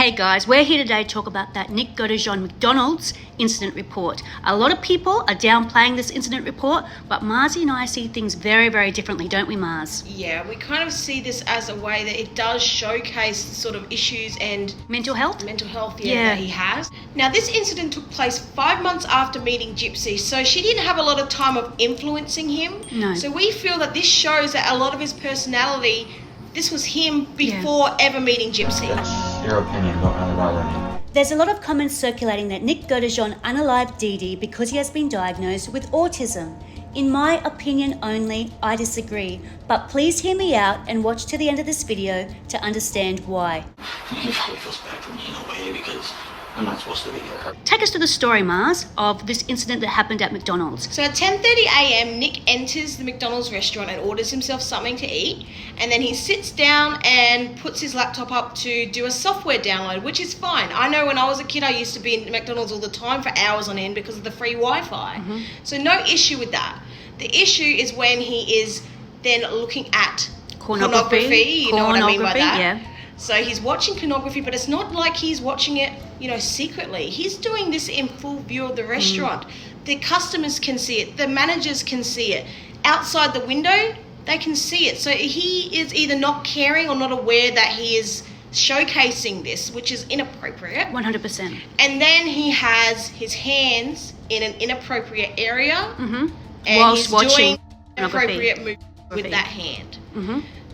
Hey guys, we're here today to talk about that Nick GODEJOHN McDonald's incident report. A lot of people are downplaying this incident report, but Marzi and I see things very, very differently, don't we, Mars? Yeah, we kind of see this as a way that it does showcase the sort of issues and Mental health, that he has. Now, this incident took place 5 months after meeting Gypsy, so she didn't have a lot of time of influencing him. No. So we feel that this shows that a lot of his personality, this was him before ever meeting Gypsy. That's your opinion, don't really bother me. There's a lot of comments circulating that Nick GODEJOHN unalived Dee Dee because he has been diagnosed with autism. In my opinion only, I disagree, but please hear me out and watch to the end of this video to understand why. He probably feels bad for me in a way because I'm not supposed to be here. Take us to the story, Mars, of this incident that happened at McDonald's. So at 10:30 a.m, Nick enters the McDonald's restaurant and orders himself something to eat, and then he sits down and puts his laptop up to do a software download, which is fine. I know when I was a kid I used to be in McDonald's all the time for hours on end because of the free Wi-Fi. So no issue with that. The issue is when he is then looking at pornography. You know what I mean by that? Yeah. So he's watching pornography, but it's not like he's watching it, secretly. He's doing this in full view of the restaurant. The customers can see it. The managers can see it. Outside the window, they can see it. So he is either not caring or not aware that he is showcasing this, which is inappropriate. 100%. And then he has his hands in an inappropriate area. And Whilst he's watching doing inappropriate movement with that hand.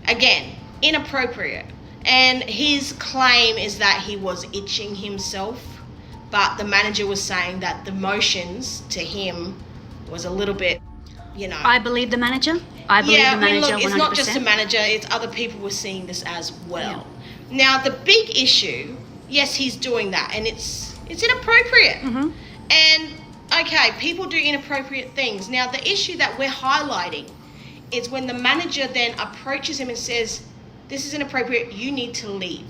Again, inappropriate. And his claim is that he was itching himself, but the manager was saying that the motions to him was a little bit, I believe the manager. I believe the manager. Look, it's 100%. not just the manager, it's other people were seeing this as well. Now, the big issue, yes, he's doing that, and it's inappropriate. And, okay, people do inappropriate things. Now, the issue that we're highlighting is when the manager then approaches him and says, this is inappropriate, you need to leave.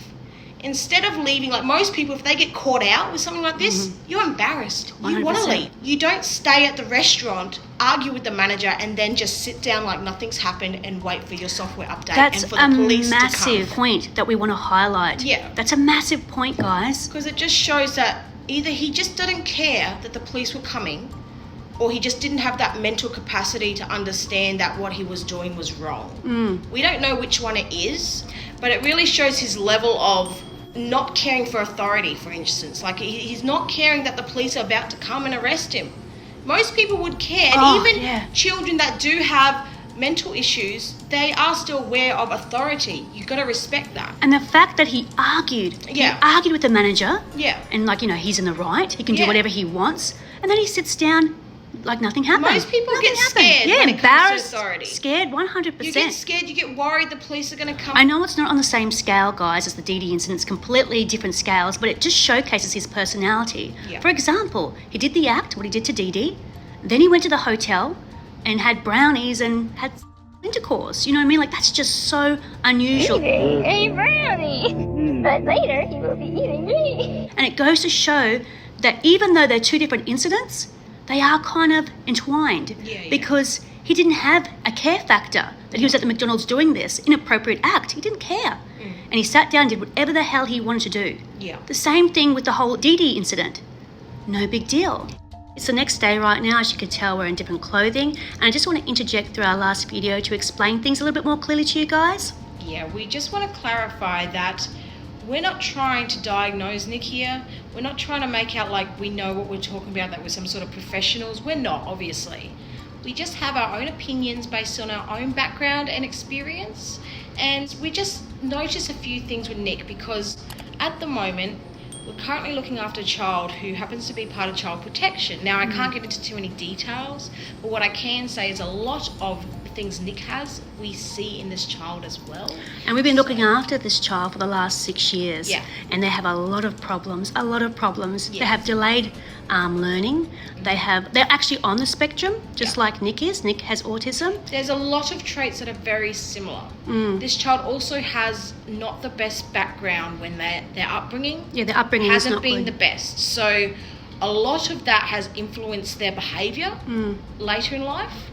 Instead of leaving, like most people, if they get caught out with something like this, you're embarrassed. You want to 100%. leave. You don't stay at the restaurant, argue with the manager, and then just sit down like nothing's happened and wait for your software update That's and for the police a to massive come. point that we want to highlight. Yeah. That's a massive point, guys. Because it just shows that either he just didn't care that the police were coming, or he just didn't have that mental capacity to understand that what he was doing was wrong. We don't know which one it is, but it really shows his level of not caring for authority, for instance. Like, he's not caring that the police are about to come and arrest him. Most people would care, and even children that do have mental issues, they are still aware of authority. You've got to respect that. And the fact that he argued with the manager, and he's in the right, he can do whatever he wants, and then he sits down like nothing happened. Most people get scared when it comes to embarrassed, authority. scared, 100%. You get scared, you get worried the police are going to come. I know it's not on the same scale, guys, as the Dee Dee incident. It's completely different scales, but it just showcases his personality. For example, he did the act, what he did to Dee Dee, then he went to the hotel and had brownies and had intercourse. You know what I mean? Like, that's just so unusual. Eating a brownie, but later he will be eating me. And it goes to show that even though they're two different incidents, they are kind of entwined because he didn't have a care factor that he was at the McDonald's doing this inappropriate act. He didn't care. And he sat down and did whatever the hell he wanted to do. The same thing with the whole Dee Dee incident. No big deal. It's the next day right now. As you can tell, we're in different clothing. And I just want to interject through our last video to explain things a little bit more clearly to you guys. Yeah, we just want to clarify that we're not trying to diagnose Nick here. We're not trying to make out like we know what we're talking about, that we're some sort of professionals. We're not, obviously. We just have our own opinions based on our own background and experience. And we just notice a few things with Nick because at the moment, we're currently looking after a child who happens to be part of child protection. Now, I can't get into too many details, but what I can say is a lot of things Nick has, we see in this child as well. And we've been looking after this child for the last 6 years. And they have a lot of problems, They have delayed learning. They're actually on the spectrum, just like Nick is. Nick has autism. There's a lot of traits that are very similar. This child also has not the best background when their upbringing. Their upbringing hasn't been the best. So a lot of that has influenced their behaviour later in life.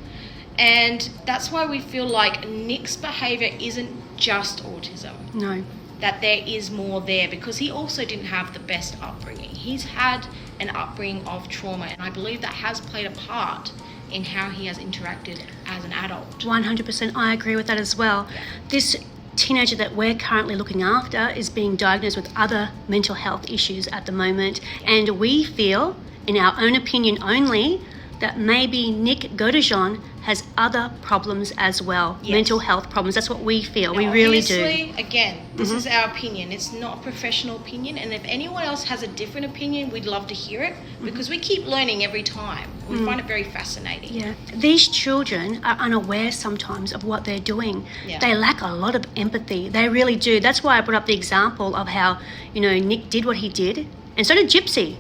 And that's why we feel like Nick's behaviour isn't just autism. No. that there is more there, because he also didn't have the best upbringing. He's had an upbringing of trauma, and I believe that has played a part in how he has interacted as an adult. 100%, I agree with that as well. This teenager that we're currently looking after is being diagnosed with other mental health issues at the moment, and we feel, in our own opinion only, that maybe Nick GODEJOHN has other problems as well, mental health problems. That's what we feel. Now, we really do. obviously, again, this is our opinion. It's not a professional opinion, and if anyone else has a different opinion, we'd love to hear it, because we keep learning every time. We find it very fascinating. Yeah, these children are unaware sometimes of what they're doing. Yeah. They lack a lot of empathy. They really do. That's why I brought up the example of how, Nick did what he did, and so did Gypsy.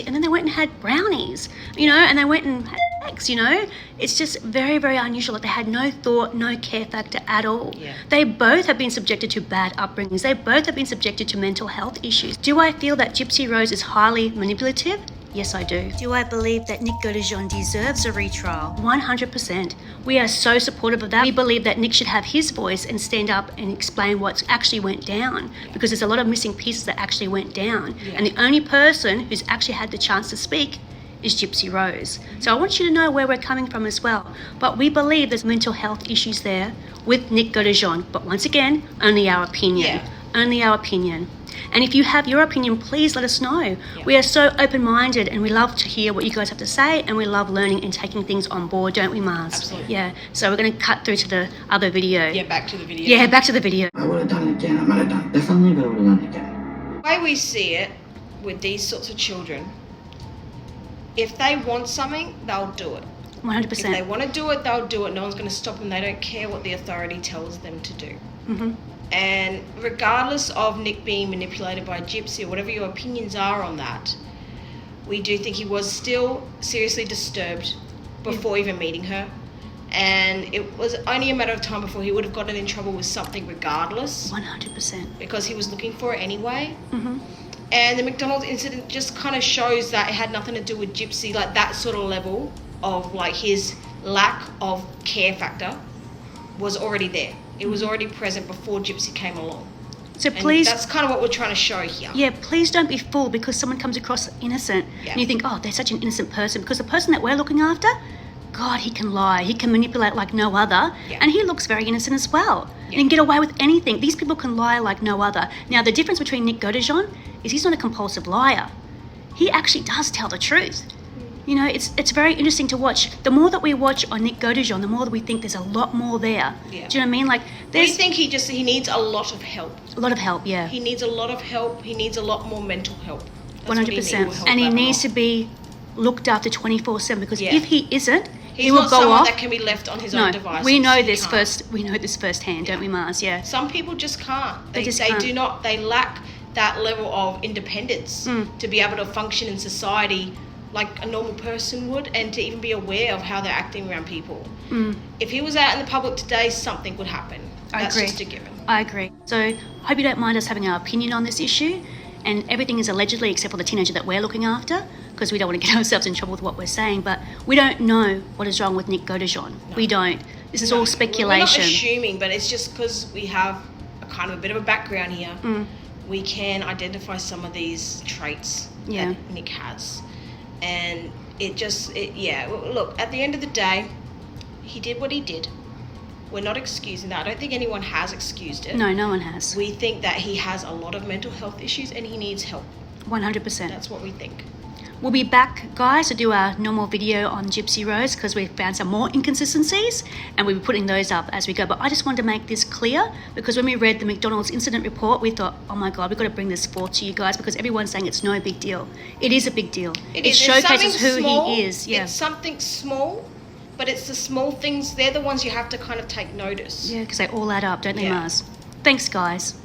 And then they went and had brownies, and they went and had sex, It's just very, very unusual that they had no thought, no care factor at all. Yeah. They both have been subjected to bad upbringings. They both have been subjected to mental health issues. Do I feel that Gypsy Rose is highly manipulative? Yes, I do. Do I believe that Nick GODEJOHN deserves a retrial? 100%. We are so supportive of that. We believe that Nick should have his voice and stand up and explain what actually went down, because there's a lot of missing pieces that actually went down. Yeah. And the only person who's actually had the chance to speak is Gypsy Rose. So I want you to know where we're coming from as well. But we believe there's mental health issues there with Nick GODEJOHN. But once again, only our opinion. Yeah. Only our opinion. And if you have your opinion, please let us know. Yeah. We are so open-minded, and we love to hear what you guys have to say, and we love learning and taking things on board, don't we, Mars? Absolutely. Yeah. So we're going to cut through to the other video. Yeah, back to the video. Yeah, back to the video. I would have done it again. I might have done it differently, but I would have done it again. The way we see it with these sorts of children, if they want something, they'll do it. 100%. If they want to do it, they'll do it. No one's going to stop them. They don't care what the authority tells them to do. Mm-hmm. And regardless of Nick being manipulated by Gypsy, or whatever your opinions are on that, we do think he was still seriously disturbed before even meeting her. And it was only a matter of time before he would have gotten in trouble with something regardless. 100%. Because he was looking for it anyway. Mm-hmm. And the McDonald's incident just kind of shows that it had nothing to do with Gypsy, like that sort of level of like his lack of care factor was already there. It was already present before Gypsy came along. So And please, that's kind of what we're trying to show here. yeah, please don't be fooled because someone comes across innocent Yeah. and you think, oh, they're such an innocent person, because the person that we're looking after, God, he can lie, he can manipulate like no other, Yeah. and he looks very innocent as well. Yeah. And can get away with anything. These people can lie like no other. Now, the difference between Nick GODEJOHN is he's not a compulsive liar. He actually does tell the truth. It's very interesting to watch. The more that we watch on Nick GODEJOHN, the more that we think there's a lot more there. Yeah. Do you know what I mean? Like, We there's think he needs a lot of help. a lot of help, yeah. He needs a lot of help. He needs a lot more mental help. That's what he needs. 100%. And he needs to be looked after 24/7, because Yeah. if he isn't, He's he will not go someone off. that can be left on his No, own devices. we know He this can't. We know this firsthand, don't we, Mars? Yeah. Some people just can't. They just they can't. do not. They lack that level of independence to be able to function in society like a normal person would, and to even be aware of how they're acting around people. If he was out in the public today, something would happen. I That's agree. just a given. I agree. So I hope you don't mind us having our opinion on this issue. And everything is allegedly, except for the teenager that we're looking after, because we don't want to get ourselves in trouble with what we're saying. But we don't know what is wrong with Nick GODEJOHN. We don't. This is all We're not speculation. assuming, but it's just because we have a kind of a bit of a background here. We can identify some of these traits Yeah. that Nick has. And look, at the end of the day, he did what he did. We're not excusing that. I don't think anyone has excused it. No, no one has. We think that he has a lot of mental health issues and he needs help. 100%. That's what we think. We'll be back, guys, to do our normal video on Gypsy Rose, because we've found some more inconsistencies and we'll be putting those up as we go. But I just wanted to make this clear, because when we read the McDonald's incident report, we thought, oh my God, we've got to bring this forth to you guys, because everyone's saying it's no big deal. It is a big deal. It It is. It's showcases who something small. he is. Yeah. It's something small, but it's the small things, they're the ones you have to kind of take notice. Yeah, because they all add up, don't they, Yeah. Mars? Thanks, guys.